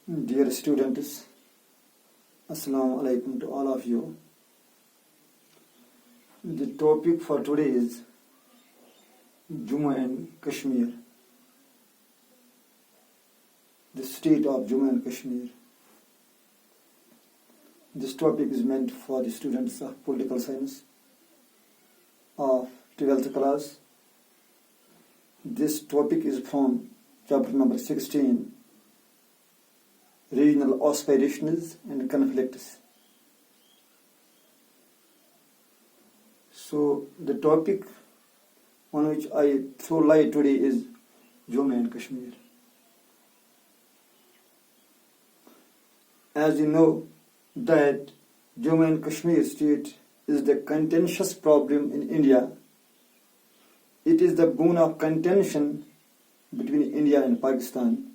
Dear students, Assalamu alaikum to all of you. The topic for today is Jammu and Kashmir, the state of Jammu and Kashmir. This topic is meant for the students of political science of 12th class. This topic is from chapter number 16, Regional Aspirations and Conflicts. So the topic on which I throw light today is Jammu and Kashmir. As you know that Jammu and Kashmir state is the contentious problem in India. It is the bone of contention between India and Pakistan.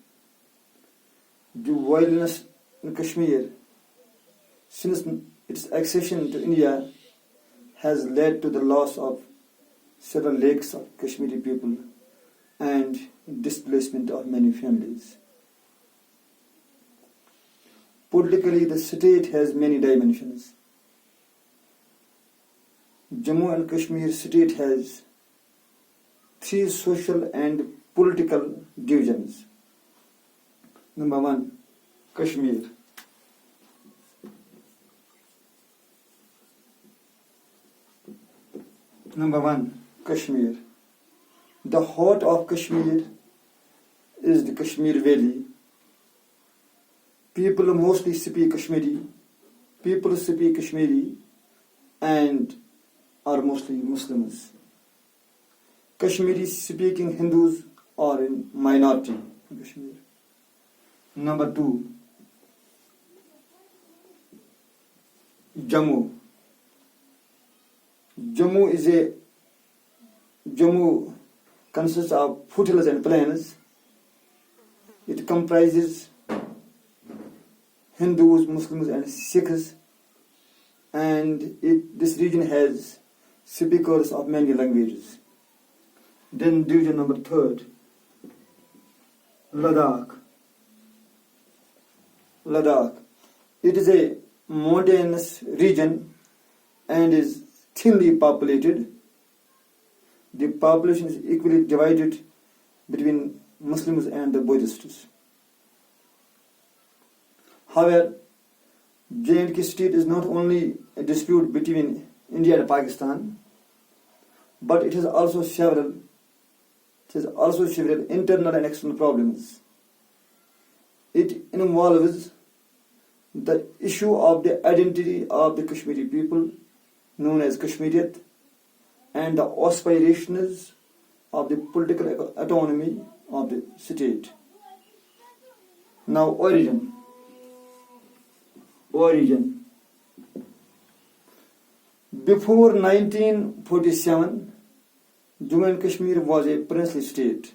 The violence in Kashmir since its accession to India has led to the loss of several lakhs of Kashmiri people and displacement of many families. Politically, the state has many dimensions. Jammu and Kashmir state has three social and political divisions. Number one, Kashmir. Number one, Kashmir. The heart of Kashmir is the Kashmir Valley. People mostly speak Kashmiri. People speak Kashmiri and are mostly Muslims. Kashmiri speaking Hindus are in minority in Kashmir. Number two, Jammu. Jammu consists of foothills and plains. It comprises Hindus, Muslims and Sikhs, and this region has speakers of many languages. Then division number third, Ladakh. It is a mountainous region and is thinly populated. The population is equally divided between Muslims and the Buddhists. However, J&K state is not only a dispute between India and Pakistan, but it has also several internal and external problems. It involves the issue of the identity of the Kashmiri people, known as Kashmiriyat, and the aspirations of the political autonomy of the state. Now, origin. Before 1947, Jammu and Kashmir was a princely state.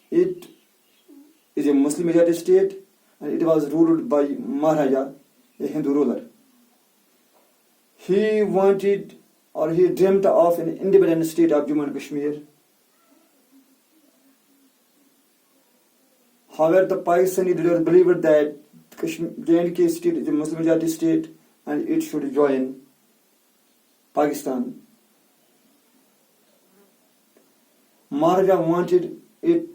It is a Muslim majority state and it was ruled by Maharaja, a Hindu ruler. He dreamt of an independent state of Jammu and Kashmir. However, the Pakistani leaders believed that J&K state is a Muslim majority state and it should join Pakistan. Maharaja wanted it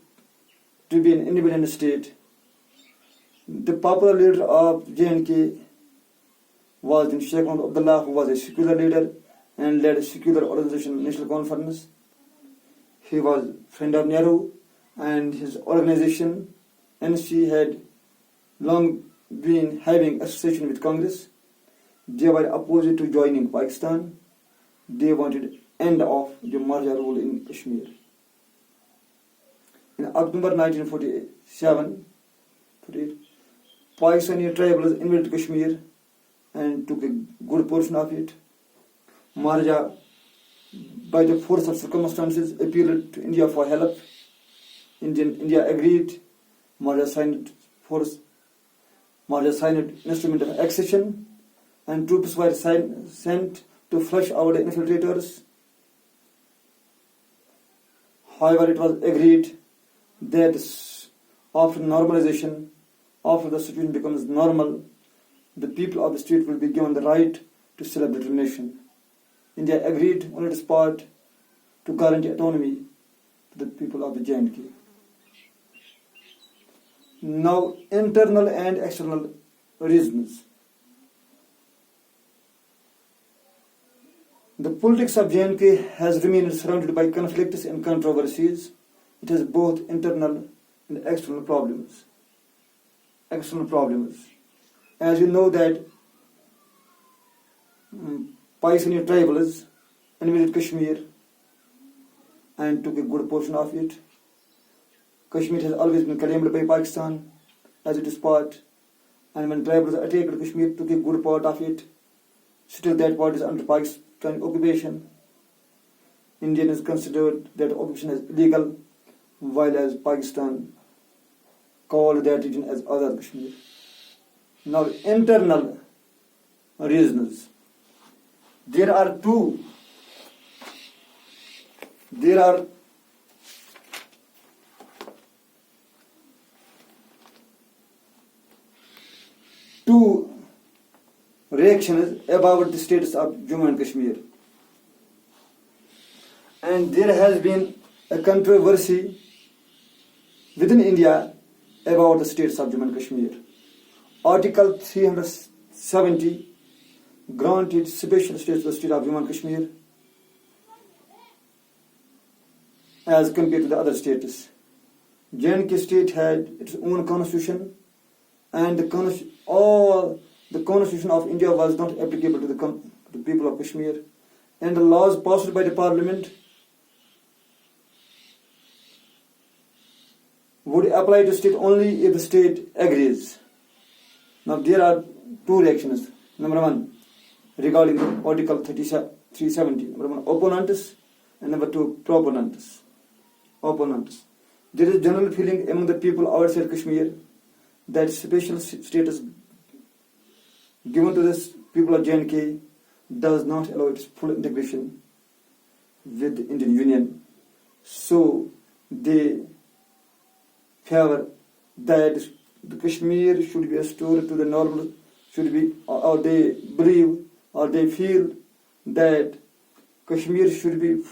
to be an independent state. The popular leader of J&K was Sheikh Muhammad Abdullah, who was a secular leader and led a secular organization, National Conference. He was friend of Nehru, and his organization, NC, had long been having association with Congress. They were opposed to joining Pakistan. They wanted end of the Maharaja rule in Kashmir. In October 1948, Pakistani tribals invaded Kashmir and took a good portion of it. Maharaja, by the force of circumstances, appealed to India for help. India agreed. Maharaja signed instrument of accession, and troops were sent to flush out the infiltrators. However, it was agreed that after normalization after the situation becomes normal, the people of the state will be given the right to self-determination. India agreed on its part to guarantee autonomy to the people of the J&K. Now, internal and external reasons. The politics of J&K has remained surrounded by conflicts and controversies. It has both internal and external problems. As you know that Pakistani tribalists invaded Kashmir and took a good portion of it. Kashmir has always been claimed by Pakistan as it is part, and when tribalists attacked Kashmir, took a good part of it. Still that part is under Pakistani occupation. India has considered that occupation as illegal, while as Pakistan called that region as Azad Kashmir. Now, internal reasons. There are two reactions about the status of Jammu and Kashmir. And there has been a controversy within India about the status of Jammu and Kashmir. Article 370 granted special status to the state of Jammu and Kashmir as compared to the other states. J&K state had its own constitution, and the constitution of India was not applicable to the people of Kashmir, and the laws passed by the parliament would apply to state only if the state agrees. Now there are two reactions. Number one, regarding the Article 370. Number one, opponents, and number two, proponents. There is general feeling among the people outside Kashmir that special status given to the people of J&K does not allow its full integration with the Indian Union. So they favor that the Kashmir should be restored to the normal, or they believe or they feel that Kashmir should be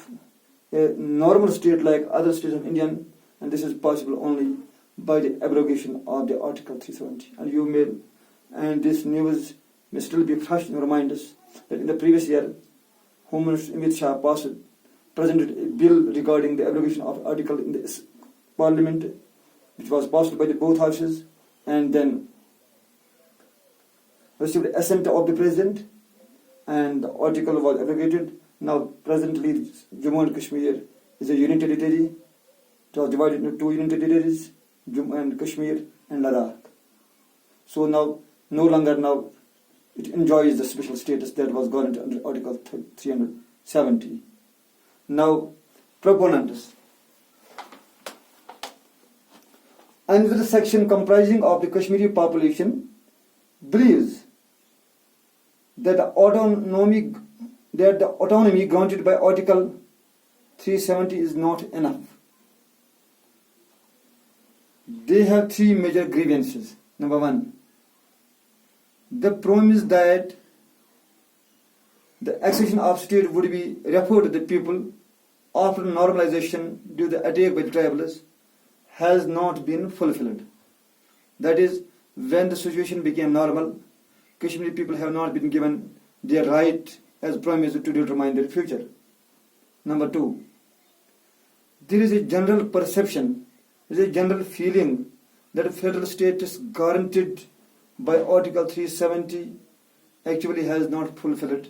a normal state like other states of India, and this is possible only by the abrogation of the Article 370. And this news may still be fresh in your minds that in the previous year, Home Minister Mir Tariq presented a bill regarding the abrogation of article in the Parliament, which was passed by the both houses, and then received assent of the President, and the article was abrogated. Now, presently, Jammu and Kashmir is a union territory. It was divided into two union territories, Jammu and Kashmir and Ladakh. So now, no longer now, it enjoys the special status that was granted under Article 370. Now, proponents. Another section comprising of the Kashmiri population believes that the autonomy granted by Article 370 is not enough. They have three major grievances. Number one, the promise that the accession of state would be referred to the people after normalization due to the attack by the tribalists has not been fulfilled. That is, when the situation became normal, Kashmiri people have not been given their right as promised to determine their future. Number two, there is a general perception, there is a general feeling that federal status guaranteed by Article 370 actually has not fulfilled.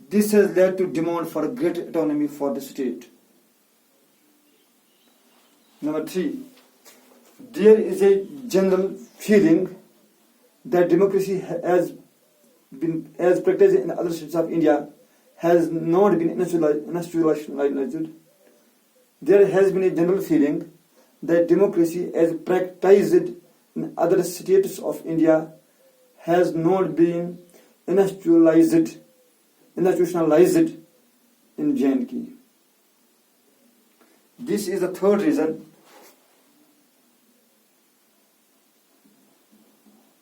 This has led to demand for greater autonomy for the state. Number three, there is a general feeling that democracy as practiced in other states of India has not been institutionalized. There has been a general feeling that democracy as practiced in other states of India has not been institutionalized in J&K. This is the third reason.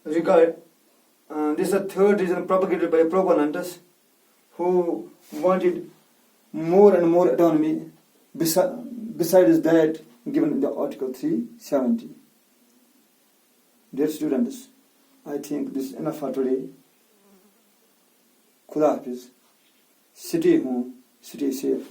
this is the third reason propagated by proponents who wanted more and more autonomy besides that given in the Article 370. Dear students, I think this is enough for today. Khuda Hafiz. Stay home, stay safe.